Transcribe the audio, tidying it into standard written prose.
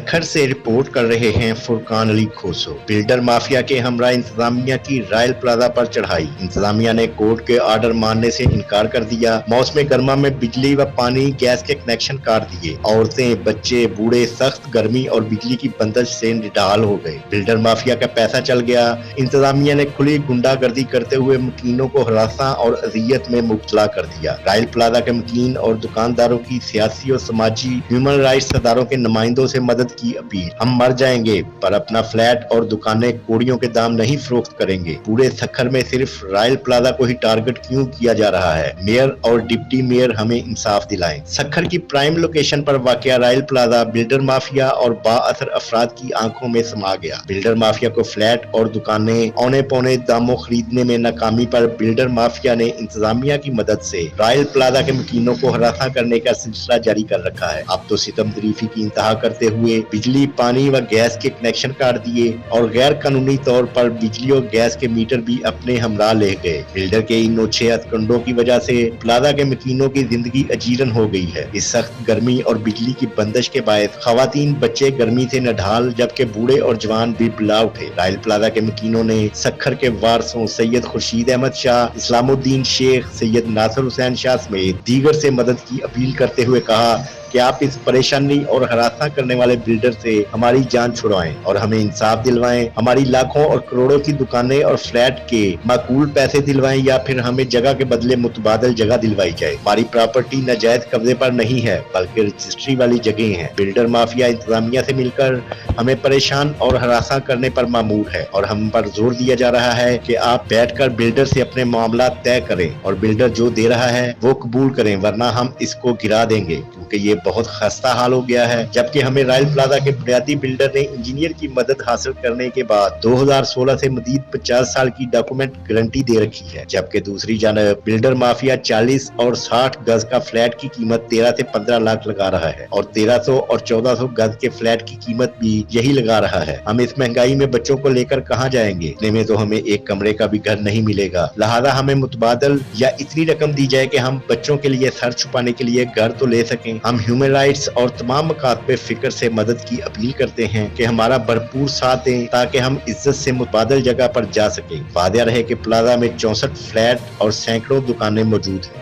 सखर से रिपोर्ट कर रहे हैं फुरकान अली खोसो। बिल्डर माफिया के हमरा इंतजामिया की रायल प्लाजा पर चढ़ाई। इंतजामिया ने कोर्ट के ऑर्डर मानने से इनकार कर दिया। मौसम गर्मा में बिजली व पानी गैस के कनेक्शन काट दिए। औरतें, बच्चे, बूढ़े सख्त गर्मी और बिजली की बंदिश से निढाल हो गए। बिल्डर माफिया का पैसा चल गया। इंतजामिया ने खुली गुंडागर्दी करते हुए मकीनों को हरासा और अजियत में मुब्तला कर दिया। रायल प्लाजा के मकीन और दुकानदारों की सियासी और समाजी ह्यूमन राइट्स इदारों के नुमाइंदों से मदद की अपील। हम मर जाएंगे पर अपना फ्लैट और दुकानें कोड़ियों के दाम नहीं फरोख्त करेंगे। पूरे सखर में सिर्फ रायल प्लाजा को ही टारगेट क्यों किया जा रहा है? मेयर और डिप्टी मेयर हमें इंसाफ दिलाएं। सखर की प्राइम लोकेशन पर वाक़या रायल प्लाजा बिल्डर माफिया और बाअसर अफराद की आंखों में समा गया। बिल्डर माफिया को फ्लैट और दुकानें औने पौने दामों खरीदने में नाकामी पर बिल्डर माफिया ने इंतजामिया की मदद से रायल प्लाजा के मकीनों को हरासा करने का सिलसिला जारी कर रखा है। अब तो सितमदरीफी की इंतहा करते हुए बिजली, पानी व गैस के कनेक्शन काट दिए और गैर कानूनी तौर पर बिजली और गैस के मीटर भी अपने हमरा ले गए। बिल्डर के इन नोछे हथकंडों की वजह से प्लाजा के मकीनों की जिंदगी अजीरन हो गई है। इस सख्त गर्मी और बिजली की बंदिश के बायस खवातीन, बच्चे गर्मी से नढाल जबकि बूढ़े और जवान भी बिला उठे। रायल प्लाजा के मकीनों ने सखर के वारसों सैयद खुर्शीद अहमद शाह, इस्लामुद्दीन शेख, सैयद नासिर हुसैन शाह समेत दीगर से मदद की अपील करते हुए कहा कि आप इस परेशानी और हरासा करने वाले बिल्डर से हमारी जान छुड़वाएं और हमें इंसाफ दिलवाएं। हमारी लाखों और करोड़ों की दुकानें और फ्लैट के माकूल पैसे दिलवाएं या फिर हमें जगह के बदले मुतबादल जगह दिलवाई जाए। हमारी प्रॉपर्टी नाजायज कब्जे पर नहीं है बल्कि रजिस्ट्री वाली जगह है। बिल्डर माफिया इंतजामिया से मिलकर हमें परेशान और हरासा करने पर मामूर है और हम पर जोर दिया जा रहा है कि आप बैठकर बिल्डर से अपने मामला तय करें और बिल्डर जो दे रहा है वो कबूल करें, वरना हम इसको गिरा देंगे क्योंकि ये बहुत खस्ता हाल हो गया है। जबकि हमें रायल प्लाजा के बुनियादी बिल्डर ने इंजीनियर की मदद हासिल करने के बाद 2016 से मजीद 50 साल की डॉक्यूमेंट गारंटी दे रखी है। जबकि दूसरी जानब बिल्डर माफिया 40 और 60 गज का फ्लैट की कीमत 13 से 15 लाख लगा रहा है और 1300 और 1400 गज के फ्लैट की कीमत भी यही लगा रहा है। हम इस महंगाई में बच्चों को लेकर कहाँ जाएंगे? इतने में तो हमें एक कमरे का भी घर नहीं मिलेगा। लिहाजा हमें मुतबादल या इतनी रकम दी जाए कि हम बच्चों के लिए सर छुपाने के लिए घर तो ले सकें। हम ह्यूमन राइट्स और तमाम मकातबे फिक्र से मदद की अपील करते हैं कि हमारा भरपूर साथ दें ताकि हम इज्जत से मुतबादल जगह पर जा सकें। वादा रहे कि प्लाजा में 64 फ्लैट और सैकड़ों दुकानें मौजूद हैं।